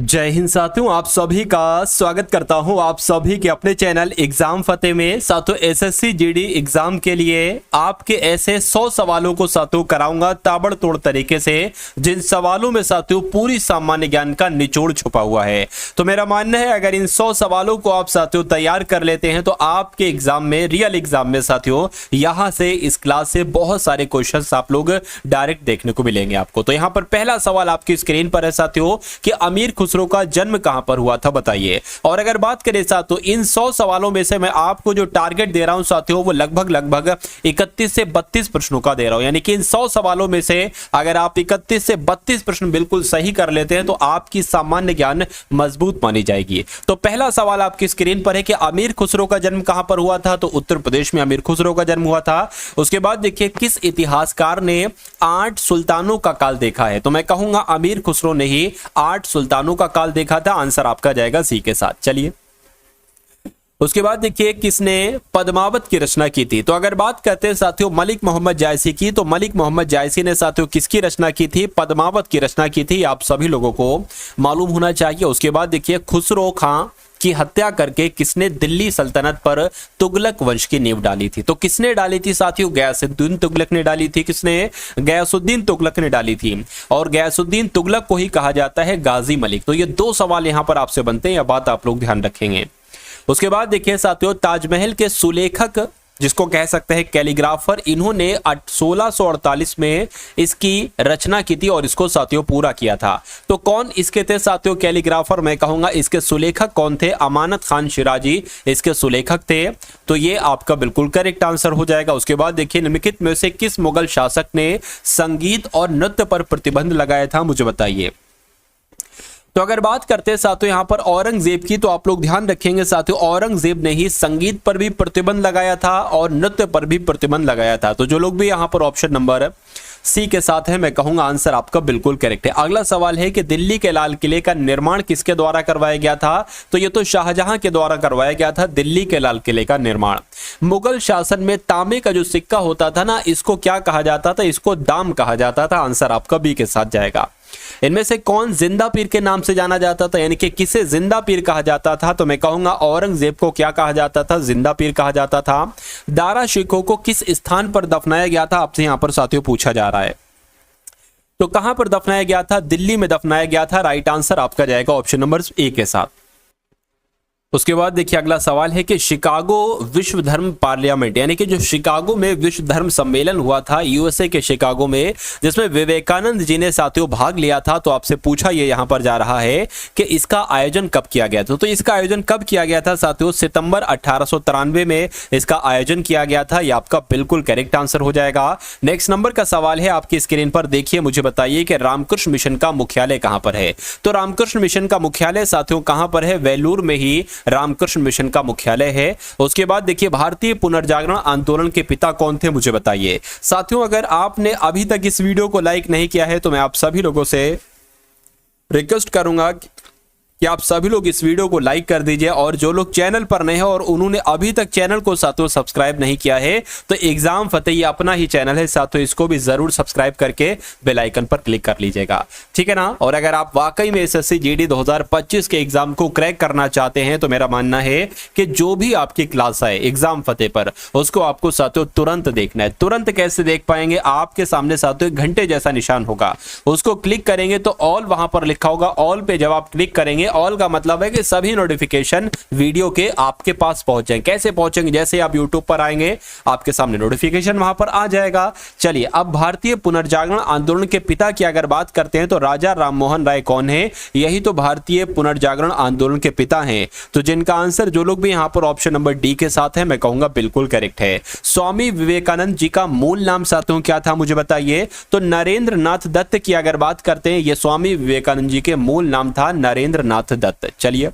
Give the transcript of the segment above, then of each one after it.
जय हिंद साथियों, आप सभी का स्वागत करता हूं आप सभी के अपने चैनल एग्जाम फतेह में। साथियों एसएससी जीडी एग्जाम के लिए आपके ऐसे 100 सवालों को साथियों कराऊंगा ताबड़तोड़ तरीके से, जिन सवालों में साथियों पूरी सामान्य ज्ञान का निचोड़ छुपा हुआ है। तो मेरा मानना है अगर इन 100 सवालों को आप साथियों तैयार कर लेते हैं तो आपके एग्जाम में, रियल एग्जाम में साथियों यहां से इस क्लास से बहुत सारे क्वेश्चन आप लोग डायरेक्ट देखने को मिलेंगे आपको। तो यहां पर पहला सवाल आपकी स्क्रीन पर है साथियों कि अमीर खुसरो का जन्म कहां पर हुआ था बताइए। और अगर बात करें साथियों इन 100 सवालों में से मैं आपको जो टारगेट दे रहा हूं साथियों वो लगभग 31 से 32 प्रश्नों का दे रहा हूं। यानी कि इन 100 सवालों में से अगर आप 31 से 32 प्रश्न बिल्कुल सही कर लेते हैं तो आपकी सामान्य ज्ञान मजबूत मानी जाएगी। तो पहला सवाल आपकी स्क्रीन पर है कि अमीर खुसरो का जन्म कहां पर हुआ था, तो उत्तर प्रदेश में अमीर खुसरो का जन्म हुआ था। उसके बाद देखिए किस इतिहासकार ने 8 सुल्तानों का काल देखा है, तो मैं कहूंगा अमीर खुसरो ने ही 8 सुल्तानों का काल देखा था। आंसर आपका जाएगा सी के साथ। चलिए उसके बाद देखिए किसने पद्मावत की रचना की थी, तो अगर बात करते हैं साथियों मलिक मोहम्मद जायसी की, तो मलिक मोहम्मद जायसी ने साथियों किसकी रचना की थी, पद्मावत की रचना की थी। आप सभी लोगों को मालूम होना चाहिए। उसके बाद देखिए खुसरो खां की हत्या करके किसने दिल्ली सल्तनत पर तुगलक वंश की नींव डाली थी, तो किसने डाली थी साथियों, गयासुद्दीन तुगलक ने डाली थी। किसने, गयासुद्दीन तुगलक ने डाली थी। और गयासुद्दीन तुगलक को ही कहा जाता है गाजी मलिक। तो ये 2 सवाल यहां पर आपसे बनते हैं, यह बात आप लोग ध्यान रखेंगे। उसके बाद देखिए साथियों ताजमहल के सुलेखक जिसको कह सकते हैं कैलीग्राफर, इन्होंने 1648 में इसकी रचना की थी और इसको साथियों पूरा किया था। तो कौन इसके थे साथियों कैलीग्राफर, मैं कहूंगा इसके सुलेखक कौन थे, अमानत खान शिराजी इसके सुलेखक थे। तो ये आपका बिल्कुल करेक्ट आंसर हो जाएगा। उसके बाद देखिए निम्नलिखित में से किस मुगल शासक ने संगीत और नृत्य पर प्रतिबंध लगाया था, मुझे बताइए। तो अगर बात करते हैं साथियों यहां पर औरंगजेब की, तो आप लोग ध्यान रखेंगे साथियों औरंगजेब ने ही संगीत पर भी प्रतिबंध लगाया था और नृत्य पर भी प्रतिबंध लगाया था। तो जो लोग भी यहां पर ऑप्शन नंबर सी के साथ है, मैं कहूंगा आंसर आपका बिल्कुल करेक्ट है। अगला सवाल है कि दिल्ली के लाल किले का निर्माण किसके द्वारा करवाया गया था, तो ये तो शाहजहां के द्वारा करवाया गया था दिल्ली के लाल किले का निर्माण। मुगल शासन में तांबे का जो सिक्का होता था ना, इसको क्या कहा जाता था, इसको दाम कहा जाता था। आंसर आपका बी के साथ जाएगा। इनमें से कौन जिंदा पीर के नाम से जाना जाता था, यानी कि किसे जिंदा पीर कहा जाता था, तो मैं कहूंगा औरंगजेब को क्या कहा जाता था, जिंदा पीर कहा जाता था। दारा शिकोह को किस स्थान पर दफनाया गया था, आपसे यहां पर साथियों पूछा जा रहा है। तो कहां पर दफनाया गया था, दिल्ली में दफनाया गया था। राइट आंसर आपका जाएगा ऑप्शन नंबर ए के साथ। उसके बाद देखिए अगला सवाल है कि शिकागो विश्व धर्म पार्लियामेंट, यानी कि जो शिकागो में विश्व धर्म सम्मेलन हुआ था यूएसए के शिकागो में, जिसमें विवेकानंद जी ने साथियों भाग लिया था। तो आपसे पूछा ये यहां पर जा रहा है कि इसका आयोजन कब किया गया था, तो इसका आयोजन कब किया गया था साथियों, सितंबर 1893 में इसका आयोजन किया गया था। यह आपका बिल्कुल करेक्ट आंसर हो जाएगा। नेक्स्ट नंबर का सवाल है आपकी स्क्रीन पर, देखिए मुझे बताइए कि रामकृष्ण मिशन का मुख्यालय कहां पर है। तो रामकृष्ण मिशन का मुख्यालय साथियों कहां पर है, वेलूर में ही रामकृष्ण मिशन का मुख्यालय है। उसके बाद देखिए भारतीय पुनर्जागरण आंदोलन के पिता कौन थे, मुझे बताइए। साथियों अगर आपने अभी तक इस वीडियो को लाइक नहीं किया है तो मैं आप सभी लोगों से रिक्वेस्ट करूंगा कि आप सभी लोग इस वीडियो को लाइक कर दीजिए, और जो लोग चैनल पर नए हैं और उन्होंने अभी तक चैनल को साथियों सब्सक्राइब नहीं किया है तो एग्जाम फतेह ये अपना ही चैनल है साथियों, इसको भी जरूर सब्सक्राइब करके बेल आइकन पर क्लिक कर लीजिएगा, ठीक है ना। और अगर आप वाकई में एसएससी जीडी 2025 के एग्जाम को क्रैक करना चाहते हैं तो मेरा मानना है कि जो भी आपकी क्लास है एग्जाम फतेह पर उसको आपको साथियों तुरंत देखना है। तुरंत कैसे देख पाएंगे, आपके सामने साथियों घंटे जैसा निशान होगा, उसको क्लिक करेंगे तो ऑल वहां पर लिखा होगा। ऑल पे जब आप क्लिक करेंगे, ऑल का मतलब है कि सभी नोटिफिकेशन वीडियो के आपके पास पहुंचे। कैसे पहुंचेंगे, जैसे आप यूट्यूब पर आएंगे आपके सामने नोटिफिकेशन वहां पर आ जाएगा। चलिए अब भारतीय पुनर्जागरण आंदोलन के पिता की अगर बात करते हैं तो राजा राममोहन राय कौन है, यही तो भारतीय पुनर्जागरण आंदोलन के पिता हैं। तो जिनका आंसर जो लोग भी यहां पर ऑप्शन नंबर डी के साथ है, मैं कहूंगा बिल्कुल करेक्ट है। स्वामी विवेकानंद जी का मूल नाम साथियों क्या था, मुझे बताइए। तो नरेंद्र नाथ दत्त की अगर बात करते हैं, यह स्वामी विवेकानंद जी के मूल नाम था नरेंद्र नाथ दत्त। चलिए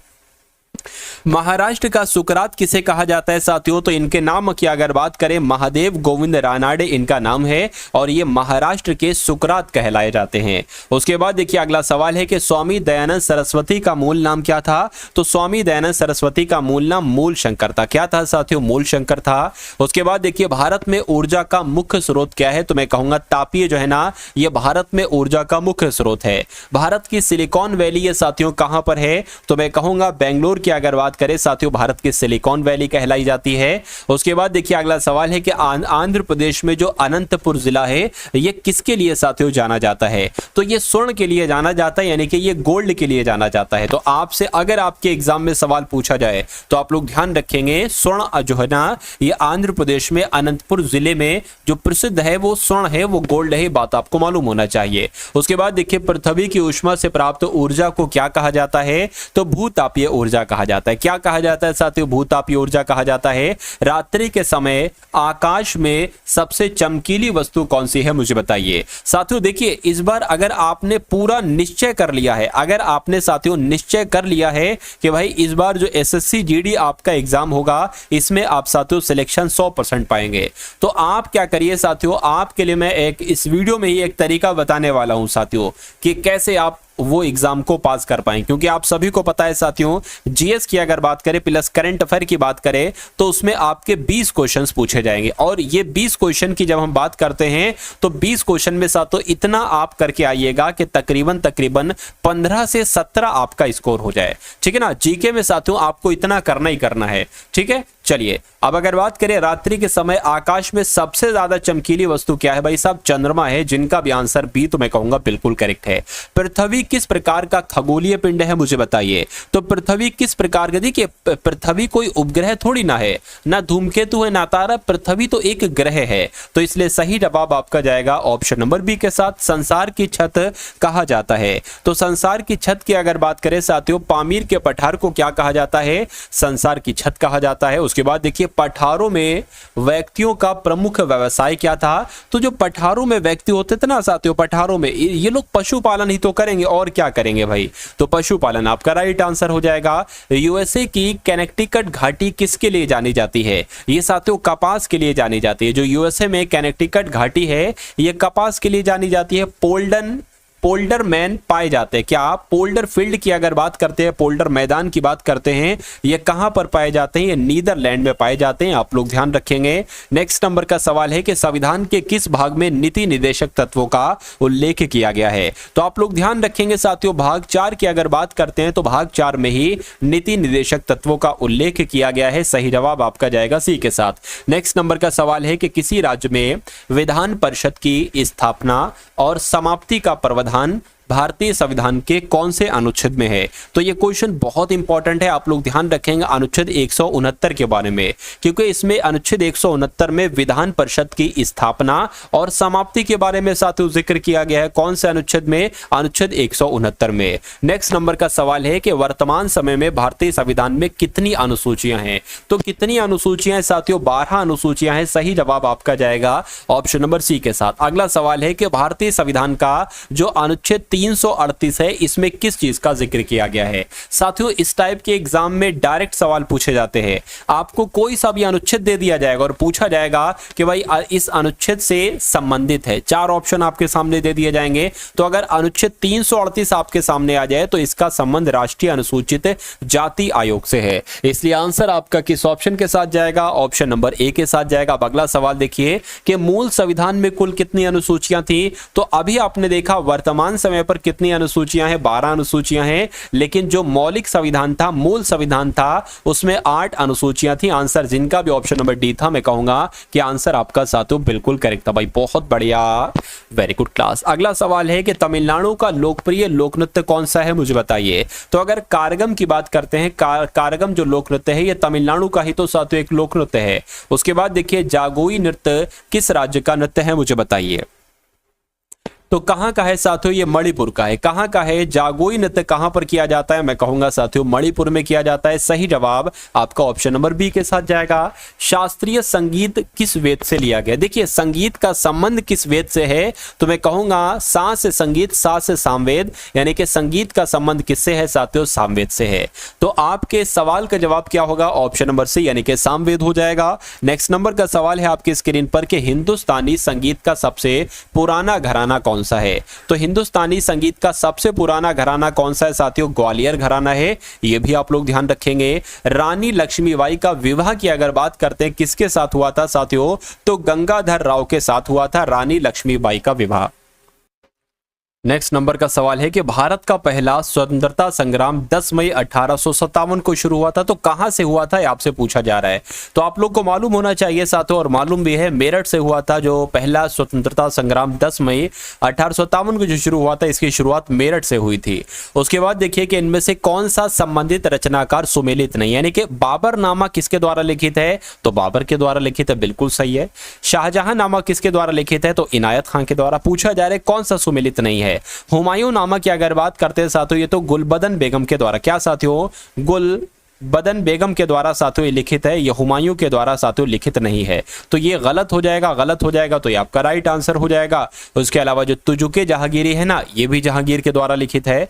महाराष्ट्र का सुकरात किसे कहा जाता है साथियों? तो इनके नाम की अगर बात करें, महादेव गोविंद रानाडे इनका नाम है और ये महाराष्ट्र के सुकरात कहलाए जाते हैं। उसके बाद देखिए अगला सवाल है कि स्वामी दयानंद सरस्वती का मूल नाम क्या था? तो स्वामी दयानंद सरस्वती का मूल नाम मूल शंकर था। क्या था साथियों? मूल शंकर था। उसके बाद देखिए भारत में ऊर्जा का मुख्य स्रोत क्या है? तो मैं कहूंगा तापीय जो है ना, ये भारत में ऊर्जा का मुख्य स्रोत है। भारत की सिलिकॉन वैली ये साथियों कहां पर है? तो मैं कहूंगा बेंगलोर की अगर बात करें साथियों, भारत की सिलिकॉन वैली कहलाई जाती है। उसके बाद देखिए अगला सवाल है कि आंध्र प्रदेश में जो अनंतपुर जिला है ये किसके लिए साथियों जाना जाता है? तो ये स्वर्ण के लिए जाना जाता है, यानी कि ये गोल्ड के लिए जाना जाता है। तो आपसे अगर आपके एग्जाम में सवाल पूछा जाए तो आप लोग ध्यान रखेंगे, स्वर्ण जो है ना ये आंध्र प्रदेश में अनंतपुर जिले में जो प्रसिद्ध है वो स्वर्ण है, वो गोल्ड है, बात आपको मालूम होना चाहिए। उसके बाद देखिए पृथ्वी की ऊष्मा से प्राप्त ऊर्जा को क्या कहा जाता है? तो भूतापीय ऊर्जा कहा जाता है। क्या कहा जाता है साथियों? भूतापीय ऊर्जा कहा जाता है। रात्रि के समय आकाश में सबसे चमकीली वस्तु कौन सी है, मुझे बताइए। साथियों देखिए इस बार अगर आपने पूरा निश्चय कर लिया है, अगर आपने साथियों निश्चय कर लिया है कि भाई इस बार जो एसएससी जीडी आपका एग्जाम होगा इसमें आप साथियों सिलेक्शन 100% पाएंगे, तो आप क्या करिए साथियों, आपके लिए मैं एक इस वीडियो में ही एक तरीका बताने वाला हूं साथियों कि कैसे आप वो एग्जाम को पास कर पाएं। क्योंकि आप सभी को पता है साथियों, जीएस की अगर बात करें प्लस करंट अफेयर की बात करें तो उसमें आपके 20 क्वेश्चंस पूछे जाएंगे और ये 20 क्वेश्चन की जब हम बात करते हैं तो 20 क्वेश्चन में साथियों इतना आप करके आइएगा कि तकरीबन 15 से 17 आपका स्कोर हो जाए। ठीक है ना, जीके में साथियों आपको इतना करना ही करना है। ठीक है, चलिए अब अगर बात करें रात्रि के समय आकाश में सबसे ज्यादा चमकीली वस्तु क्या है? भाई साहब चंद्रमा है, जिनका भी आंसर बी तो मैं कहूंगा बिल्कुल करेक्ट है। पृथ्वी किस प्रकार का खगोलीय पिंड है, मुझे बताइए। तो पृथ्वी किस प्रकार का? देखिए पृथ्वी कोई उपग्रह थोड़ी ना है, ना धूमकेतु है, ना तारा, पृथ्वी तो एक ग्रह है। तो इसलिए सही जवाब आपका जाएगा ऑप्शन नंबर बी के साथ, संसार की छत कहा जाता है। तो संसार की छत की अगर बात करें साथियों, पामीर के पठार को क्या कहा जाता है? संसार की छत कहा जाता है। उसके बाद देखिए पठारों में व्यक्तियों का प्रमुख व्यवसाय क्या था? तो जो पठारों में व्यक्ति होते थे ना साथियों, पठारों में ये लोग पशुपालन ही तो करेंगे और क्या करेंगे भाई, तो पशुपालन आपका राइट आंसर हो जाएगा। यूएसए की कनेक्टिकट घाटी किसके लिए जानी जाती है? ये साथियों कपास के लिए जानी जाती है। जो यूएसए में कनेक्टिकट घाटी है ये कपास के लिए जानी जाती है। पोल्डर मैन पाए जाते हैं। क्या पोल्डर फील्ड की अगर बात करते हैं, पोल्डर मैदान की बात करते हैं, ये कहां पर पाए जाते हैं? ये नीदरलैंड में पाए जाते हैं, आप लोग ध्यान रखेंगे। नेक्स्ट नंबर का सवाल है कि संविधान के किस भाग में नीति निर्देशक तत्वों का उल्लेख किया गया है? तो आप लोग ध्यान रखेंगे साथियों, भाग 4 की अगर बात करते हैं तो भाग 4 में ही नीति निर्देशक तत्वों का उल्लेख किया गया है। सही जवाब आपका जाएगा सी के साथ। नेक्स्ट नंबर का सवाल है कि किसी राज्य में विधान परिषद की स्थापना और समाप्ति का प्रावधान भारतीय संविधान के कौन से अनुच्छेद में है? तो ये क्वेश्चन बहुत इंपॉर्टेंट है, आप लोग ध्यान रखेंगे अनुच्छेद 169 के बारे में, क्योंकि इसमें अनुच्छेद 169 में विधान परिषद की स्थापना और समाप्ति के बारे में साथियों जिक्र किया गया है। कौन से अनुच्छेद में? अनुच्छेद 169 में। नेक्स्ट नंबर का सवाल है कि वर्तमान समय में भारतीय संविधान में कितनी अनुसूचियां हैं? तो कितनी अनुसूचियां साथियों? 12 अनुसूचियां हैं। सही जवाब आपका जाएगा ऑप्शन नंबर सी के साथ। अगला सवाल है कि भारतीय संविधान का जो अनुच्छेद 338 है इसमें किस चीज का जिक्र किया गया है? साथियों इस टाइप के एग्जाम में डायरेक्ट सवाल पूछे जाते हैं। आपको कोई सा भी अनुच्छेद दे दिया जाएगा और पूछा जाएगा कि भाई इस अनुच्छेद से संबंधित है। 4 ऑप्शन आपके सामने दे दिए जाएंगे। तो अगर अनुच्छेद 338 आपके सामने आ जाए तो इसका संबंध राष्ट्रीय अनुसूचित जाति आयोग से है। इसलिए आंसर आपका किस ऑप्शन के साथ जाएगा? ऑप्शन नंबर ए के साथ जाएगा। अब अगला सवाल देखिए कि मूल संविधान में कुल कितनी अनुसूचियां थी? तो अभी आपने देखा वर्तमान समय पर कितनी अनुसूचियां हैं? 12 अनुसूचियां हैं। लेकिन जो मौलिक संविधान था, मूल संविधान था, उसमें 8 अनुसूचियां थी। आंसर जिनका भी ऑप्शन नंबर डी था, मैं कहूंगा कि आंसर आपका साथियों बिल्कुल करेक्ट था। भाई बहुत बढ़िया, वेरी गुड क्लास। अगला सवाल है कि तमिलनाडु का लोकप्रिय लोक नृत्य कौन सा है, मुझे बताइए। तो अगर कारगम की बात करते हैं, कारगम जो लोक नृत्य है ये तमिलनाडु का ही तो साथियों एक लोक नृत्य है। उसके बाद देखिए जागोई नृत्य किस राज्य का नृत्य है, मुझे बताइए। तो कहाँ का है साथियों? ये मणिपुर का है। कहाँ का है? जागोई नृत्य कहाँ पर किया जाता है? मैं कहूंगा साथियों मणिपुर में किया जाता है। सही जवाब आपका ऑप्शन नंबर बी के साथ जाएगा। शास्त्रीय संगीत किस वेद से लिया गया? देखिए संगीत का संबंध किस वेद से है, तो मैं कहूंगा सा से संगीत, सा से सामवेद, यानी कि संगीत का संबंध किससे है साथियों? सामवेद से है। तो आपके सवाल का जवाब क्या होगा? ऑप्शन नंबर सी यानी कि सामवेद हो जाएगा। नेक्स्ट नंबर का सवाल है आपकी स्क्रीन पर कि हिंदुस्तानी संगीत का सबसे पुराना घराना कौन सा है? तो हिंदुस्तानी संगीत का सबसे पुराना घराना कौन सा है साथियों? ग्वालियर घराना है। यह भी आप लोग ध्यान रखेंगे। रानी लक्ष्मीबाई का विवाह की अगर बात करते हैं किसके साथ हुआ था साथियों? तो गंगाधर राव के साथ हुआ था रानी लक्ष्मीबाई का विवाह। नेक्स्ट नंबर का सवाल है कि भारत का पहला स्वतंत्रता संग्राम 10 मई 1857 को शुरू हुआ था। तो कहां से हुआ था, आपसे पूछा जा रहा है। तो आप लोग को मालूम होना चाहिए साथियों, और मालूम भी है, मेरठ से हुआ था जो पहला स्वतंत्रता संग्राम 10 मई 1857 को जो शुरू हुआ था, इसकी शुरुआत मेरठ से हुई थी। उसके बाद देखिए कि इनमें से कौन सा संबंधित रचनाकार सुमेलित नहीं, यानी कि बाबरनामा किसके द्वारा लिखित है? तो बाबर के द्वारा लिखित है, बिल्कुल सही है। शाहजहां नामा किसके द्वारा लिखित है? तो इनायत खान के द्वारा। पूछा जा रहा है कौन सा सुमेलित नहीं है? हुमायूं नामा की अगर बात करते हैं साथियों, ये तो गुलबदन बेगम के द्वारा, क्या साथियों? गुलबदन बेगम के द्वारा साथियों ये लिखित है, ये हुमायूं के द्वारा साथियों लिखित नहीं है। तो ये गलत हो जाएगा, गलत हो जाएगा, तो ये आपका राइट आंसर हो जाएगा। उसके अलावा जो तुजुके जहांगीरी है ना, ये भी जहांगीर के द्वारा लिखित है।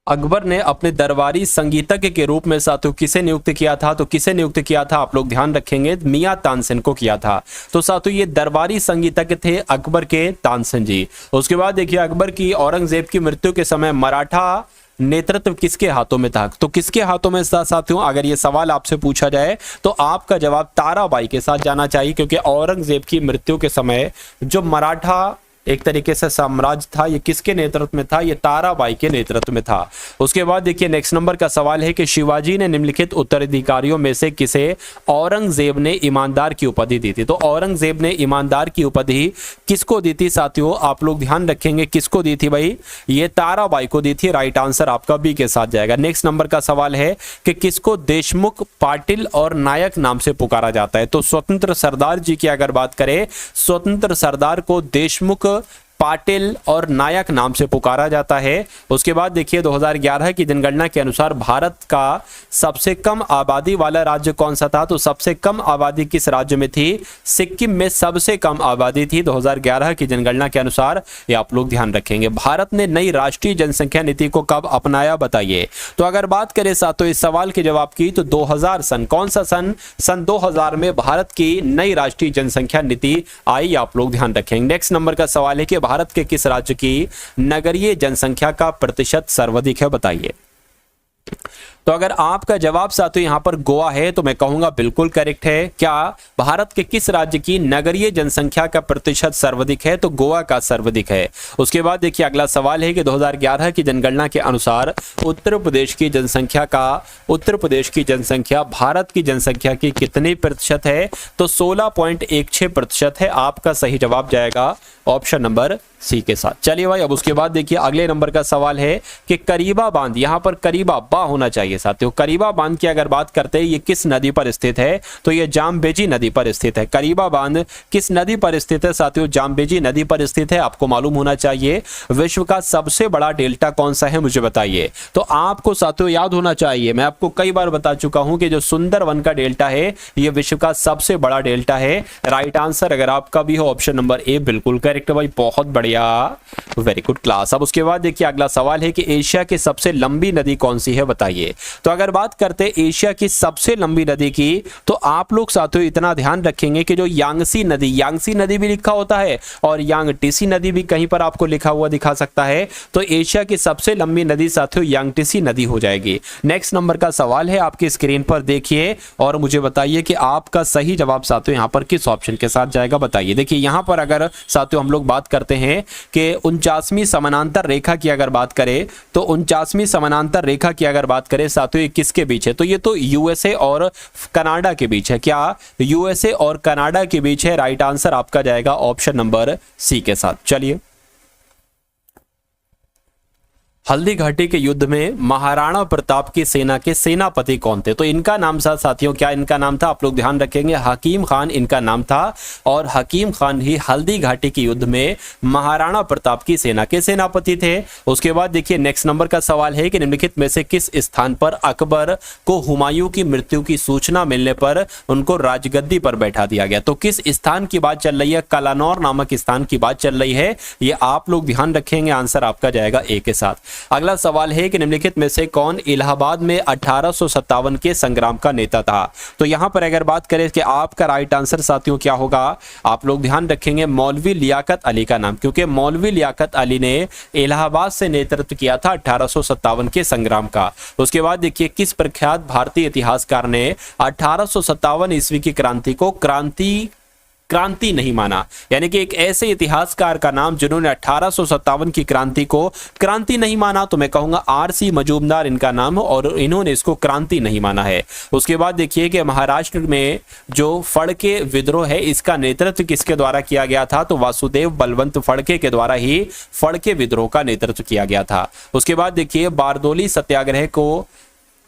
अकबर ने अपने दरबारी संगीतज्ञ के रूप में साथियों किसे नियुक्त किया था? तो किसे नियुक्त किया था आप लोग ध्यान रखेंगे? मियां तानसेन को किया था। तो साथियों ये दरबारी संगीतज्ञ थे अकबर के तानसेन जी। उसके बाद देखिए अकबर की औरंगजेब की मृत्यु के समय मराठा नेतृत्व किसके हाथों में था? तो किसके हाथों में था साथियों? अगर ये सवाल आपसे पूछा जाए तो आपका जवाब ताराबाई के साथ जाना चाहिए, क्योंकि औरंगजेब की मृत्यु के समय जो मराठा एक तरीके से साम्राज्य था, ये किसके नेतृत्व में था? ये ताराबाई के नेतृत्व में था। उसके बाद देखिए नेक्स्ट नंबर का सवाल है कि शिवाजी ने निम्नलिखित उत्तराधिकारियों में से किसे औरंगजेब ने ईमानदार की उपाधि दी थी? तो औरंगजेब ने ईमानदार की उपाधि किसको दी थी साथियों? आप लोग ध्यान रखेंगे किसको दी थी भाई? ये ताराबाई को दी थी। राइट आंसर आपका बी के साथ जाएगा। नेक्स्ट नंबर का सवाल है कि किसको देशमुख, पाटिल और नायक नाम से पुकारा जाता है? तो स्वतंत्र सरदार जी की अगर बात करें, स्वतंत्र सरदार को देशमुख, पाटिल और नायक नाम से पुकारा जाता है। उसके बाद देखिए 2011 की जनगणना के अनुसार भारत का सबसे कम आबादी वाला राज्य कौन सा था? तो सबसे कम आबादी किस राज्य में थी? सिक्किम में सबसे कम आबादी थी 2011 की जनगणना के अनुसार। ये आप लोग ध्यान रखेंगे। भारत ने नई राष्ट्रीय जनसंख्या नीति को कब अपनाया बताइए? तो अगर बात करें साथियों इस सवाल के जवाब की, तो 2000 सन, कौन सा सन? सन 2000 में भारत की नई राष्ट्रीय जनसंख्या नीति आई। आप लोग ध्यान रखेंगे। नेक्स्ट नंबर का सवाल है कि भारत के किस राज्य की नगरीय जनसंख्या का प्रतिशत सर्वाधिक है बताइए? तो अगर आपका जवाब साथियों यहां पर गोवा है तो मैं कहूंगा बिल्कुल करेक्ट है। क्या भारत के किस राज्य की नगरीय जनसंख्या का प्रतिशत सर्वाधिक है? तो गोवा का सर्वाधिक है। उसके बाद देखिए अगला सवाल है कि 2011 की जनगणना के अनुसार उत्तर प्रदेश की जनसंख्या भारत की जनसंख्या की कितने प्रतिशत है? तो 16.16% है। आपका सही जवाब जाएगा ऑप्शन नंबर सी के साथ। चलिए भाई अब उसके बाद देखिए अगले नंबर का सवाल है कि करीबा बांध, यहां पर करीबा बा होना चाहिए साथियों। करीबा बांध की अगर बात करते हैं ये किस नदी पर स्थित है? तो ये जामबेजी नदी पर स्थित है। करीबा बांध किस नदी पर स्थित है साथियों? जामबेजी नदी पर स्थित है। आपको मालूम होना चाहिए। विश्व का सबसे बड़ा डेल्टा कौन सा है मुझे बताइए? तो आपको साथियों याद होना चाहिए, मैं आपको कई बार बता चुका हूं कि जो सुंदरवन का डेल्टा है ये विश्व का सबसे बड़ा डेल्टा है। राइट आंसर अगर आपका भी हो ऑप्शन नंबर ए बिल्कुल करेक्ट भाई, बहुत बढ़िया, वेरी गुड क्लास। अब उसके बाद देखिए अगला सवाल है कि एशिया की सबसे लंबी नदी कौन सी है बताइए? तो अगर बात करते हैं एशिया की सबसे लंबी नदी की, तो आप लोग साथियों इतना ध्यान रखेंगे कि जो यांगसी नदी भी लिखा होता है और यांगटीसी नदी भी कहीं पर आपको लिखा हुआ दिखा सकता है। तो एशिया की सबसे लंबी नदी साथियों यांगटीसी नदी हो जाएगी। नेक्स्ट नंबर का सवाल है आपकी स्क्रीन पर देखिए और मुझे बताइए कि आपका सही जवाब साथियों यहां पर किस ऑप्शन के साथ जाएगा बताइए? देखिए यहां पर अगर साथियों हम लोग बात करते हैं कि 49वीं समानांतर रेखा की अगर बात करें, तो 49वीं समानांतर रेखा की अगर बात करें साथियों ये किसके बीच है? तो ये तो यूएसए और कनाडा के बीच है। क्या यूएसए और कनाडा के बीच है? राइट आंसर आपका जाएगा ऑप्शन नंबर सी के साथ। चलिए हल्दी घाटी के युद्ध में महाराणा प्रताप की सेना के सेनापति कौन थे? तो इनका नाम था साथियों, क्या इनका नाम था? आप लोग ध्यान रखेंगे, हकीम खान इनका नाम था। और हकीम खान ही हल्दी घाटी के युद्ध में महाराणा प्रताप की सेना के सेनापति थे। उसके बाद देखिए नेक्स्ट नंबर का सवाल है कि निम्नलिखित में से किस स्थान पर अकबर को हुमायूं की मृत्यु की सूचना मिलने पर उनको राजगद्दी पर बैठा दिया गया? तो किस स्थान की बात चल रही है? कलानौर नामक स्थान की बात चल रही है। ये आप लोग ध्यान रखेंगे, आंसर आपका जाएगा ए के साथ। अगला सवाल है कि निम्नलिखित में से कौन इलाहाबाद में 1857 के संग्राम का नेता था? तो यहां पर अगर बात करें कि आपका राइट आंसर साथियों क्या होगा, आप लोग ध्यान रखेंगे मौलवी लियाकत अली का नाम, क्योंकि मौलवी लियाकत अली ने इलाहाबाद से नेतृत्व किया था 1857 के संग्राम का। उसके बाद देखिए किस प्रख्यात भारतीय इतिहासकार ने 1857 ईस्वी की क्रांति को क्रांति नहीं माना? यानी कि एक ऐसे इतिहासकार का नाम जिन्होंने 1857 की क्रांति को क्रांति नहीं माना, तो मैं कहूंगा आरसी मजूमदार इनका नाम, और इन्होंने इसको क्रांति नहीं माना है। उसके बाद देखिए कि महाराष्ट्र में जो फड़के विद्रोह है इसका नेतृत्व किसके द्वारा किया गया था? तो वासुदेव बलवंत फड़के के द्वारा ही फड़के विद्रोह का नेतृत्व किया गया था। उसके बाद देखिए बारदोली सत्याग्रह को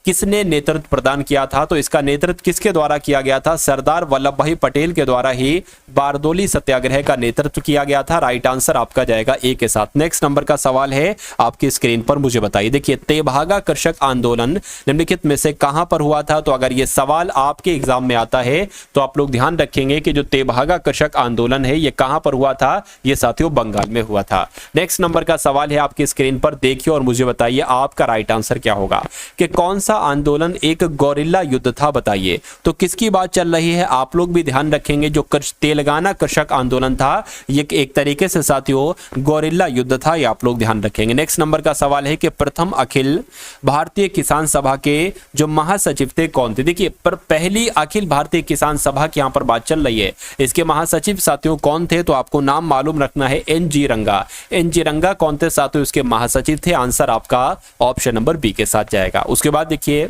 किसने नेतृत्व प्रदान किया था? तो इसका नेतृत्व किसके द्वारा किया गया था? सरदार वल्लभ भाई पटेल के द्वारा ही बारदोली सत्याग्रह का नेतृत्व किया गया था। राइट आंसर आपका जाएगा ए के साथ। नेक्स्ट नंबर का सवाल है आपकी स्क्रीन पर, मुझे बताइए। देखिए तेभागा कृषक आंदोलन निम्नलिखित में से कहां पर हुआ था? तो अगर ये सवाल आपके एग्जाम में आता है तो आप लोग ध्यान रखेंगे कि जो तेभागा कृषक आंदोलन है ये कहां पर हुआ था? ये साथियों बंगाल में हुआ था। नेक्स्ट नंबर का सवाल है आपकी स्क्रीन पर, देखिए और मुझे बताइए आपका राइट आंसर क्या होगा कि कौन सा आंदोलन एक गोरिल्ला युद्ध था? बताइए। तो किसकी बात चल रही है? आप लोग भी ध्यान रखेंगे, जो तेलंगाना कृषक आंदोलन था ये एक तरीके से साथियों गोरिल्ला युद्ध था, ये आप लोग ध्यान रखेंगे। नेक्स्ट नंबर का सवाल है कि प्रथम अखिल भारतीय किसान सभा के जो महासचिव थे कौन थे? देखिए पर पहली अखिल भारतीय किसान सभा की यहां पर बात चल रही है, इसके महासचिव साथियों कौन थे? तो आपको नाम मालूम रखना है, एन.जी. रंगा। एन.जी. रंगा कौन थे साथियों? इसके महासचिव थे। आंसर आपका ऑप्शन नंबर बी के साथ जाएगा। उसके बाद देखिए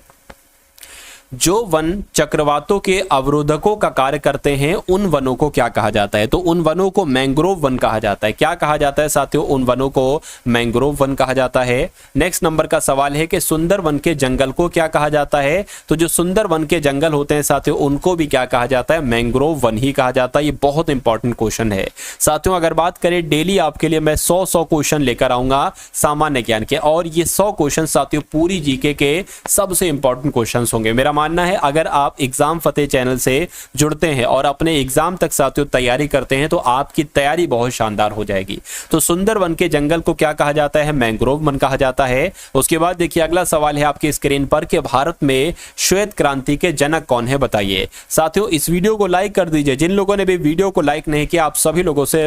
जो वन चक्रवातों के अवरोधकों का कार्य करते हैं उन वनों को क्या कहा जाता है? तो उन वनों को मैंग्रोव वन कहा जाता है। क्या कहा जाता है साथियों? उन वनों को मैंग्रोव वन कहा जाता है। नेक्स्ट नंबर का सवाल है कि सुंदर वन के जंगल को क्या कहा जाता है? तो जो सुंदर वन के जंगल होते हैं साथियों उनको भी क्या कहा जाता है? मैंग्रोव वन ही कहा जाता है। ये बहुत इंपॉर्टेंट क्वेश्चन है साथियों। अगर बात करें डेली आपके लिए मैं 100 क्वेश्चन लेकर आऊंगा सामान्य ज्ञान के, और ये 100 क्वेश्चन साथियों पूरी जीके के सबसे इंपॉर्टेंट क्वेश्चन होंगे। मेरा मानना है अगर आप एग्जाम फतेह चैनल से जुड़ते हैं और अपने एग्जाम तक साथियों तैयारी करते हैं तो आपकी तैयारी बहुत शानदार हो जाएगी। तो सुंदर वन के जंगल को क्या कहा जाता है? मैंग्रोव वन कहा जाता है। उसके बाद देखिए अगला सवाल है आपकी स्क्रीन पर कि भारत में श्वेत क्रांति के जनक कौन है? बताइए। साथियों इस वीडियो को लाइक कर दीजिए। जिन लोगों ने भी वीडियो को लाइक नहीं किया आप सभी लोगों से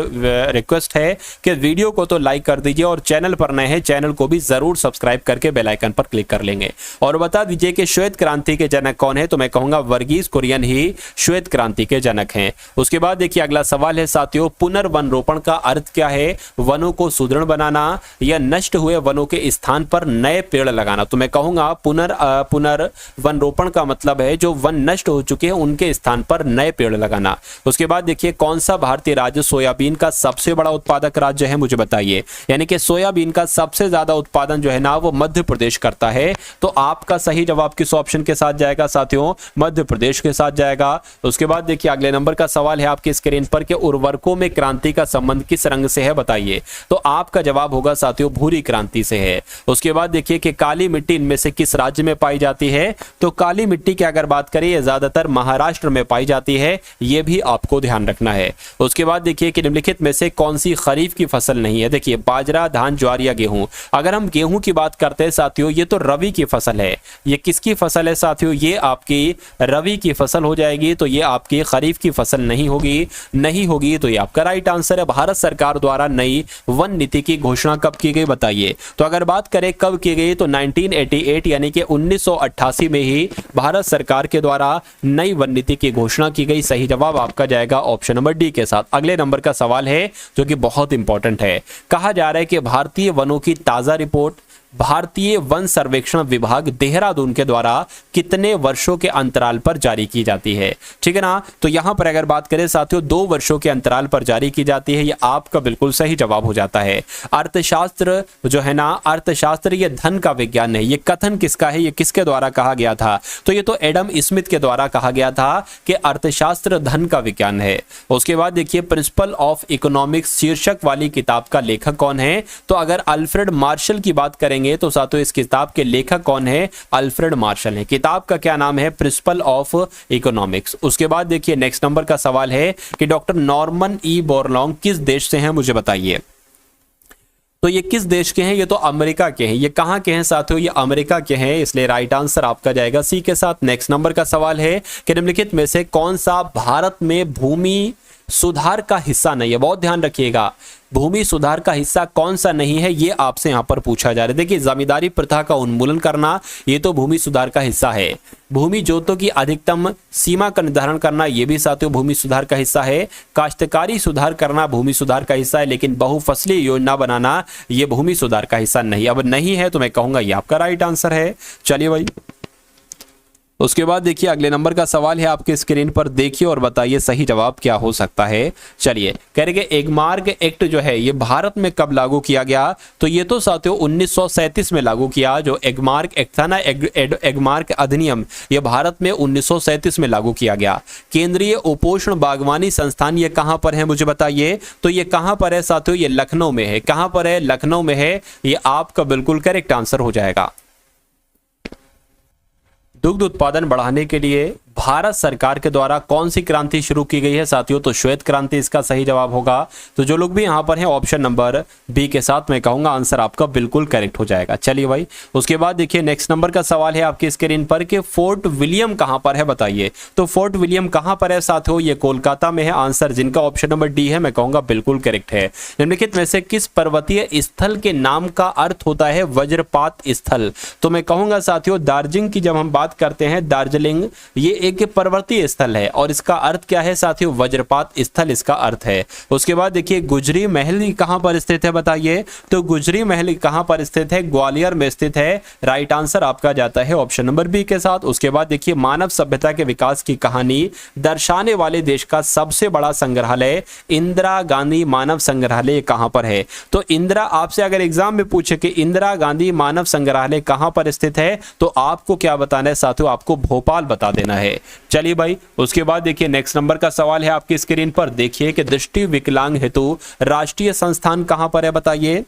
रिक्वेस्ट है कि वीडियो को तो लाइक कर दीजिए, और चैनल पर नए हैं चैनल को भी जरूर सब्सक्राइब करके बेल आइकन पर क्लिक कर लेंगे। और बता दीजिए कि श्वेत क्रांति के जनक कौन है? तो मैं कहूंगा वर्गीज कुरियन ही श्वेत क्रांति के जनक हैं। उसके बाद देखिए अगला सवाल है साथियों पुनर्वन रोपण का अर्थ क्या है? वनों को सुदृढ़ बनाना या नष्ट हुए वनों के स्थान पर नए पेड़ लगाना? तो मैं कहूंगा पुनर्वन रोपण का मतलब है जो वन नष्ट हो चुके हैं उनके स्थान पर नए पेड़ लगाना। उसके बाद देखिए कौन सा भारतीय राज्य सोयाबीन का सबसे बड़ा उत्पादक राज्य है? मुझे बताइए। यानी कि सोयाबीन का सबसे ज्यादा उत्पादन जो है ना वो मध्य प्रदेश करता है। तो आपका सही जवाब किस ऑप्शन के साथ जाएगा साथियों? मध्य प्रदेश के साथ जाएगा। उसके बाद देखिए अगले नंबर का सवाल है आपकी स्क्रीन पर कि उर्वरकों में क्रांति का संबंध किस रंग से है? बताइए। तो आपका जवाब होगा साथियों भूरी क्रांति से है। उसके बाद देखिए कि काली मिट्टी इनमें से किस राज्य में पाई जाती है? तो काली मिट्टी की अगर बात करें ये ज्यादातर महाराष्ट्र में पाई जाती है, ये भी आपको ध्यान रखना है। उसके बाद देखिए कि निम्नलिखित में से कौन सी खरीफ की फसल नहीं है? देखिए बाजरा, धान, ज्वार या गेहूं। अगर हम गेहूं की बात करते हैं साथियों ये तो रवि की फसल है। ये किसकी फसल है साथियों? ये आपकी रवि की फसल हो जाएगी। तो ये आपकी खरीफ की फसल नहीं होगी तो ये आपका राइट आंसर है। भारत सरकार द्वारा नई वन नीति की घोषणा कब की गई? बताइए। तो अगर बात करें कब की गई तो 1988 यानी कि 1988 में ही भारत सरकार के द्वारा नई वन नीति की घोषणा की गई। सही जवाब आपका जाएगा ऑप्शन नंबर डी के साथ। अगले नंबर का सवाल है जो कि बहुत इंपॉर्टेंट है। कहा जा रहा है कि भारतीय वनों की ताजा रिपोर्ट भारतीय वन सर्वेक्षण विभाग देहरादून के द्वारा कितने वर्षों के अंतराल पर जारी की जाती है? ठीक है ना, तो यहां पर अगर बात करें साथियों 2 वर्षों के अंतराल पर जारी की जाती है। ये आपका बिल्कुल सही जवाब हो जाता है। अर्थशास्त्र जो है ना, अर्थशास्त्र ये धन का विज्ञान है। ये कथन किसका है, ये किसके द्वारा कहा गया था? तो ये तो एडम स्मिथ के द्वारा कहा गया था कि अर्थशास्त्र धन का विज्ञान है। उसके बाद देखिए प्रिंसिपल ऑफ इकोनॉमिक्स शीर्षक वाली किताब का लेखक कौन है? तो अगर अल्फ्रेड मार्शल की बात करेंगे तो साथियों इस किताब के लेखक कौन है? अल्फ्रेड मार्शल है। किताब का क्या नाम है? Principle of economics. उसके बाद देखिए नेक्स्ट नंबर का सवाल है कि डॉक्टर नॉर्मन ई बोरलॉन्ग किस देश से हैं, मुझे बताइए। तो ये किस देश के हैं? ये तो अमेरिका के हैं। ये कहां के हैं साथियों? ये अमेरिका के हैं, इसलिए राइट आंसर आपका जाएगा सी के साथ। नेक्स्ट नंबर का सवाल है कि निम्नलिखित में से कौन सा भारत में भूमि सुधार का हिस्सा नहीं है? बहुत ध्यान रखिएगा, भूमि सुधार का हिस्सा कौन सा नहीं है, ये आपसे यहां पर पूछा जा रहा है। देखिए जमींदारी प्रथा का उन्मूलन करना ये तो भूमि सुधार का हिस्सा है। भूमि जोतों की अधिकतम सीमा का निर्धारण करना ये भी साथियों भूमि सुधार का हिस्सा है। काश्तकारी सुधार करना भूमि सुधार का हिस्सा है, लेकिन बहुफसली योजना बनाना ये भूमि सुधार का हिस्सा नहीं। अब नहीं है तो मैं कहूंगा ये आपका राइट आंसर है। चलिए भाई, उसके बाद देखिए अगले नंबर का सवाल है आपके स्क्रीन पर, देखिए और बताइए सही जवाब क्या हो सकता है। चलिए कह रहे कि एगमार्क एक्ट जो है ये भारत में कब लागू किया गया? तो ये तो साथियों 1937 में लागू किया। जो एगमार्क एक्ट था ना, एगमार्क अधिनियम, ये भारत में 1937 में लागू किया गया। केंद्रीय उपोष्ण बागवानी संस्थान ये कहां पर है, मुझे बताइए। तो ये कहां पर है साथियों? ये लखनऊ में है। कहां पर है? लखनऊ में है। ये आपका बिल्कुल करेक्ट आंसर हो जाएगा। दुग्ध उत्पादन बढ़ाने के लिए भारत सरकार के द्वारा कौन सी क्रांति शुरू की गई है साथियों? तो श्वेत क्रांति इसका सही जवाब होगा। तो जो लोग भी यहां पर हैं ऑप्शन नंबर बी के साथ मैं कहूंगा आंसर आपका बिल्कुल करेक्ट हो जाएगा। चलिए भाई, उसके बाद देखिए नेक्स्ट नंबर का सवाल है आपकी स्क्रीन पर कि फोर्ट विलियम कहां पर है, बताइए। तो फोर्ट विलियम कहां पर है साथियों? ये कोलकाता में है। आंसर जिनका ऑप्शन नंबर डी है मैं कहूंगा बिल्कुल करेक्ट है। निम्नलिखित में से किस पर्वतीय स्थल के नाम का अर्थ होता है वज्रपात स्थल? तो मैं कहूंगा साथियों दार्जिलिंग की जब हम बात करते हैं, दार्जिलिंग ये एक पर्वतीय स्थल है और इसका अर्थ क्या है साथियों? वज्रपात स्थल इसका अर्थ है। उसके बाद देखिए गुजरी महल कहां पर स्थित है, बताइए। तो गुजरी महल कहां पर स्थित है? ग्वालियर में स्थित है। राइट आंसर आपका जाता है ऑप्शन नंबर बी के साथ। उसके बाद देखिए मानव सभ्यता के विकास की कहानी दर्शाने वाले देश का सबसे बड़ा संग्रहालय इंदिरा गांधी मानव संग्रहालय कहां पर है? तो इंदिरा, आपसे अगर एग्जाम में पूछे कि इंदिरा गांधी मानव संग्रहालय कहां पर स्थित है, तो आपको क्या बताना है साथियों? आपको भोपाल बता देना है। चलिए भाई, उसके बाद देखिए नेक्स्ट नंबर का सवाल है आपकी स्क्रीन पर, देखिए कि दृष्टि विकलांग हेतु राष्ट्रीय संस्थान कहां पर है, बताइए।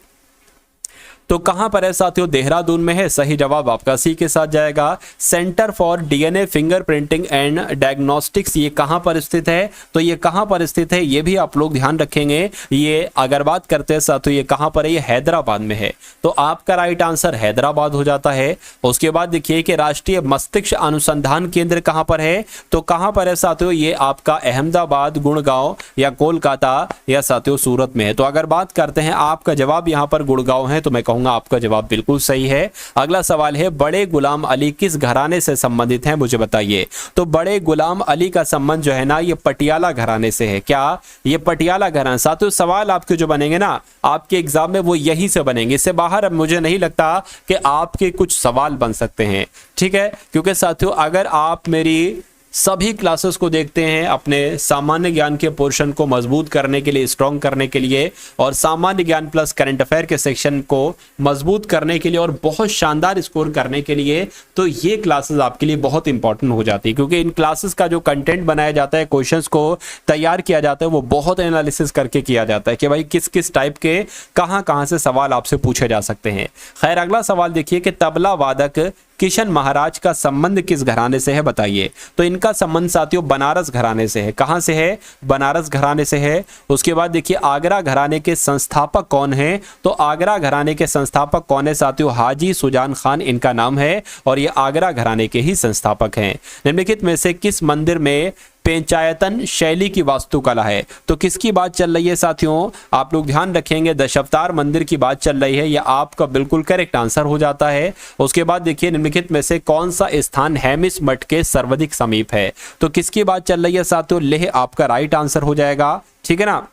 तो कहां पर है साथियों? देहरादून में है। सही जवाब आपका सी के साथ जाएगा। Centre for DNA fingerprinting and diagnostics ये कहां पर स्थित है? तो ये कहां पर स्थित है ये भी आप लोग ध्यान रखेंगे। ये अगर बात करते हैं साथियों ये कहां पर है? ये हैदराबाद में है। तो आपका राइट आंसर हैदराबाद हो जाता है। उसके बाद देखिए कि राष्ट्रीय मस्तिष्क अनुसंधान केंद्र कहां पर है? तो कहां पर है साथियों? ये आपका अहमदाबाद, गुड़गांव या कोलकाता या साथियों सूरत में है। तो अगर बात करते हैं आपका जवाब यहां पर गुड़गांव है, तो मैं आपका जवाब बिल्कुल सही है। अगला सवाल है बड़े गुलाम अली किस घराने से संबंधित हैं, मुझे बताइए। तो बड़े गुलाम अली का संबंध जो है ना ये पटियाला घराने से है। क्या? ये पटियाला घराना। साथियों सवाल आपके जो बनेंगे ना आपके एग्जाम में वो यहीं से बनेंगे, इससे बाहर अब मुझे नहीं लगता कि आपके कुछ सवाल बन सकते हैं। ठीक है, क्योंकि साथियों अगर आप मेरी सभी क्लासेस को देखते हैं अपने सामान्य ज्ञान के पोर्शन को मजबूत करने के लिए, स्ट्रॉन्ग करने के लिए, और सामान्य ज्ञान प्लस करंट अफेयर के सेक्शन को मजबूत करने के लिए और बहुत शानदार स्कोर करने के लिए, तो ये क्लासेस आपके लिए बहुत इंपॉर्टेंट हो जाती है। क्योंकि इन क्लासेस का जो कंटेंट बनाया जाता है, क्वेश्चंस को तैयार किया जाता है, वो बहुत एनालिसिस करके किया जाता है कि भाई किस किस टाइप के कहां से सवाल आपसे पूछे जा सकते हैं। खैर अगला सवाल देखिए कि तबला वादक किशन महाराज का संबंध किस घराने से है, बताइए। तो इनका संबंध साथियों बनारस घराने से है। कहां से है? बनारस घराने से है। उसके बाद देखिए आगरा घराने के संस्थापक कौन है? तो आगरा घराने के संस्थापक कौन है साथियों? हाजी सुजान खान इनका नाम है और ये आगरा घराने के ही संस्थापक हैं। निम्नलिखित में से किस मंदिर में पेंचायतन शैली की वास्तुकला है? तो किसकी बात चल रही है साथियों? आप लोग ध्यान रखेंगे दशावतार मंदिर की बात चल रही है। यह आपका बिल्कुल करेक्ट आंसर हो जाता है। उसके बाद देखिए निम्नलिखित में से कौन सा स्थान हेमिस मठ के सर्वाधिक समीप है? तो किसकी बात चल रही है साथियों? लेह आपका राइट आंसर हो जाएगा। ठीक है ना।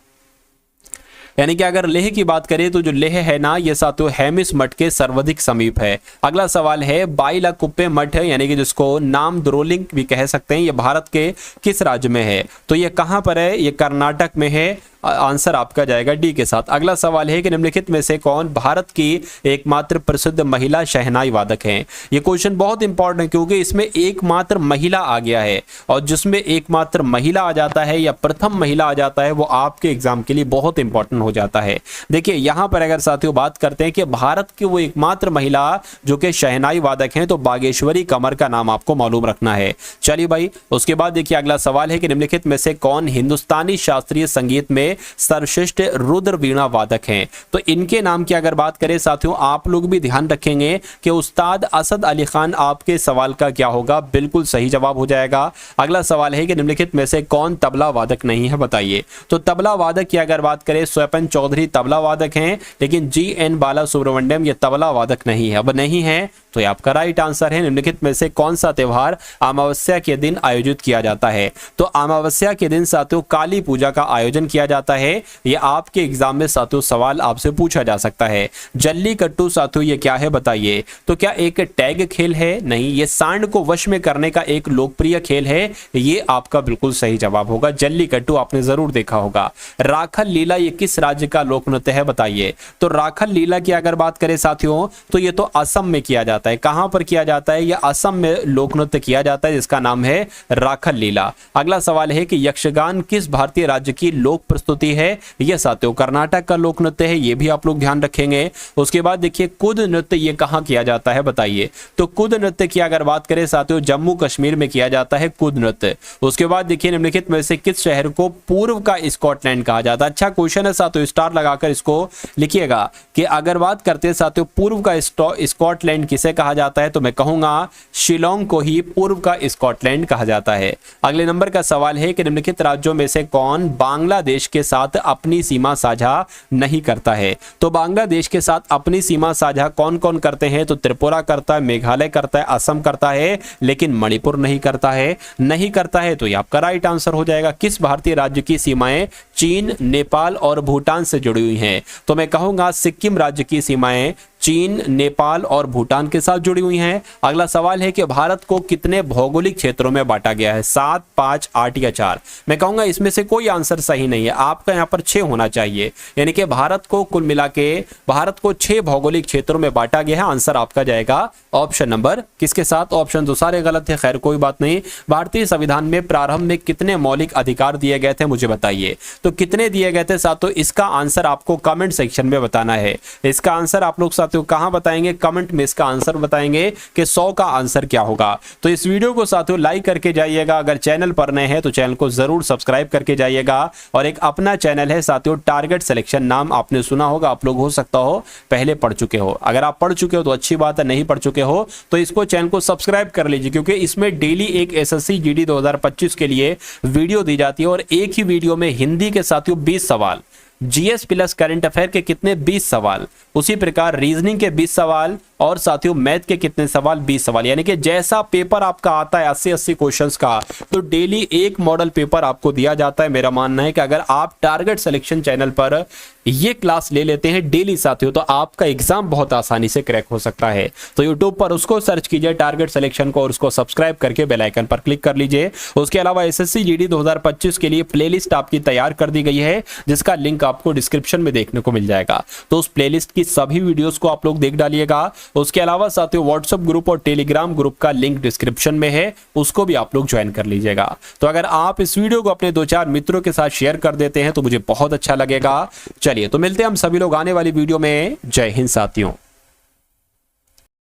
यानी कि अगर लेह की बात करें तो जो लेह है ना, ये साथियों हेमिस मठ के सर्वाधिक समीप है। अगला सवाल है बाइलाकुप्पे मठ है, यानी कि जिसको नाम द्रोलिंग भी कह सकते हैं, ये भारत के किस राज्य में है? तो ये कहां पर है? ये कर्नाटक में है। आंसर आपका जाएगा डी के साथ। अगला सवाल है कि निम्नलिखित में से कौन भारत की एकमात्र प्रसिद्ध महिला शहनाई वादक हैं? ये क्वेश्चन बहुत इंपॉर्टेंट है क्योंकि इसमें एकमात्र महिला आ गया है, और जिसमें एकमात्र महिला आ जाता है या प्रथम महिला आ जाता है वो आपके एग्जाम के लिए बहुत इंपॉर्टेंट हो जाता है। देखिए यहां पर अगर साथियों बात करते हैं कि भारत की वो एकमात्र महिला जो कि शहनाई वादक हैं, तो बागेश्वरी कमर का नाम आपको मालूम रखना है। चलिए भाई, उसके बाद देखिए अगला सवाल है कि निम्नलिखित में से कौन हिंदुस्तानी शास्त्रीय संगीत में सर्वश्रेष्ठ रुद्र वीणा वादक हैं? तो इनके नाम की अगर बात करें साथियों, आप लोग भी ध्यान रखेंगे कि उस्ताद असद अली खान आपके सवाल का क्या होगा? बिल्कुल सही जवाब हो जाएगा। अगला सवाल है कि निम्नलिखित में से कौन तबला वादक नहीं है? बताइए। तो तबला वादक की अगर बात करें, स्वपन चौधरी तबला वादक हैं, लेकिन GN बाला सुब्रमण्यम ये तबला वादक नहीं है। अब नहीं है तो ये आपका राइट आंसर है। निम्नलिखित में से कौन सा त्यौहार अमावस्या के दिन आयोजित किया जाता है? तो अमावस्या के दिन साथियों काली पूजा का आयोजन किया जाता है। ये आपके एग्जाम में साथियों सवाल आपसे पूछा जा सकता है। जल्लीकट्टू साथियों ये क्या है? बताइए। तो क्या एक टैग खेल है? नहीं, ये सांड को वश में करने का एक लोकप्रिय खेल है। ये आपका बिल्कुल सही जवाब होगा। जल्लीकट्टू आपने जरूर देखा होगा। राखल लीला ये किस राज्य का लोक नृत्य है? बताइए। तो राखल लीला की अगर बात करें साथियों, तो ये तो असम में किया जाता है। कहां पर किया जाता है? यह असम में लोक नृत्य किया जाता है, जिसका नाम है राखल लीला। अगला सवाल है कि यक्षगान किस भारतीय राज्य की लोक प्रस्तुति है? यह साथियों कर्नाटक का लोक नृत्य है, यह भी आप लोग ध्यान रखेंगे। उसके बाद देखिए कुद नृत्य ये कहां किया जाता है? बताइए। तो कुद नृत्य की अगर बात करें साथियों, जम्मू कश्मीर में किया जाता है कुद नृत्य। उसके बाद देखिए निम्नलिखित में से किस शहर को पूर्व का स्कॉटलैंड कहा जाता है? अच्छा क्वेश्चन है साथियों, स्टार लगाकर इसको लिखिएगा कि अगर बात करते हैं साथियों पूर्व का स्कॉटलैंड किसे कहा जाता है, तो मैं कहूंगा शिलोंग को ही पूर्व का स्कॉटलैंड कहा जाता है। अगले नंबर का सवाल है कि निम्नलिखित राज्यों में से कौन बांग्लादेश के साथ अपनी सीमा साझा नहीं करता है? तो बांग्लादेश के साथ अपनी सीमा साझा कौन कौन करते हैं? तो त्रिपुरा करता है, मेघालय करता है, असम करता है, लेकिन मणिपुर नहीं करता है। नहीं करता है तो ये आपका राइट आंसर हो जाएगा। किस भारतीय राज्य की सीमाएं चीन, नेपाल और भूटान से जुड़ी हुई हैं? तो मैं कहूंगा सिक्किम राज्य की सीमाएं चीन, नेपाल और भूटान के साथ जुड़ी हुई हैं। अगला सवाल है कि भारत को कितने भौगोलिक क्षेत्रों में बांटा गया है? 7, 5, 8 या 4? मैं कहूंगा इसमें से कोई आंसर सही नहीं है, आपका यहां पर 6 होना चाहिए। यानी कि भारत को कुल मिला के भारत को 6 भौगोलिक क्षेत्रों में बांटा गया है। आंसर आपका जाएगा ऑप्शन नंबर किसके साथ? ऑप्शन तो सारे गलत है, खैर कोई बात नहीं। भारतीय संविधान में प्रारंभ में कितने मौलिक अधिकार दिए गए थे? मुझे बताइए। तो कितने दिए गए थे साथियों? इसका आंसर आपको कमेंट सेक्शन में बताना है। इसका आंसर आप लोग साथियों कहां बताएंगे? कमेंट में इसका आंसर बताएंगे कि 100 का आंसर क्या होगा। तो इस वीडियो को साथियों लाइक करके जाइएगा। अगर चैनल पर नए हैं तो चैनल को जरूर सब्सक्राइब करके जाइएगा। और एक अपना चैनल है साथियों टारगेट सिलेक्शन, नाम आपने सुना होगा, आप लोग हो सकता हो पहले पढ़ चुके हो। अगर आप पढ़ चुके हो तो अच्छी बात है, नहीं पढ़ चुके हो तो इसको चैनल को सब्सक्राइब कर लीजिए, क्योंकि इसमें डेली एक SSC GD 2025 के लिए वीडियो दी जाती है। और एक ही वीडियो में हिंदी के साथियों 20 सवाल, GS प्लस करंट अफेयर के कितने 20 सवाल, उसी प्रकार रीजनिंग के 20 सवाल और साथियों मैथ के कितने सवाल? 20 सवाल। यानी कि जैसा पेपर आपका आता है 80-80 क्वेश्चंस का, तो डेली एक मॉडल पेपर आपको दिया जाता है। मेरा मानना है कि अगर आप टारगेट सिलेक्शन चैनल पर ये क्लास ले लेते हैं डेली साथियों, तो आपका एग्जाम बहुत आसानी से क्रैक हो सकता है। तो यूट्यूब पर उसको सर्च कीजिए टारगेट सिलेक्शन को और उसको सब्सक्राइब करके बेल आइकन पर क्लिक कर लीजिए। उसके अलावा SSC GD 2025 के लिए प्लेलिस्ट आपकी तैयार कर दी गई है, जिसका लिंक आपको डिस्क्रिप्शन में देखने को मिल जाएगा। तो उस प्लेलिस्ट की सभी वीडियोस को आप लोग देख डालिएगा। उसके अलावा साथियों व्हाट्सएप ग्रुप और टेलीग्राम ग्रुप का लिंक डिस्क्रिप्शन में है, उसको भी आप लोग ज्वाइन कर लीजिएगा। तो अगर आप इस वीडियो को अपने 2-4 मित्रों के साथ शेयर कर देते हैं तो मुझे बहुत अच्छा लगेगा। चलिए तो मिलते हैं हम सभी लोग आने वाली वीडियो में। जय हिंद साथियों।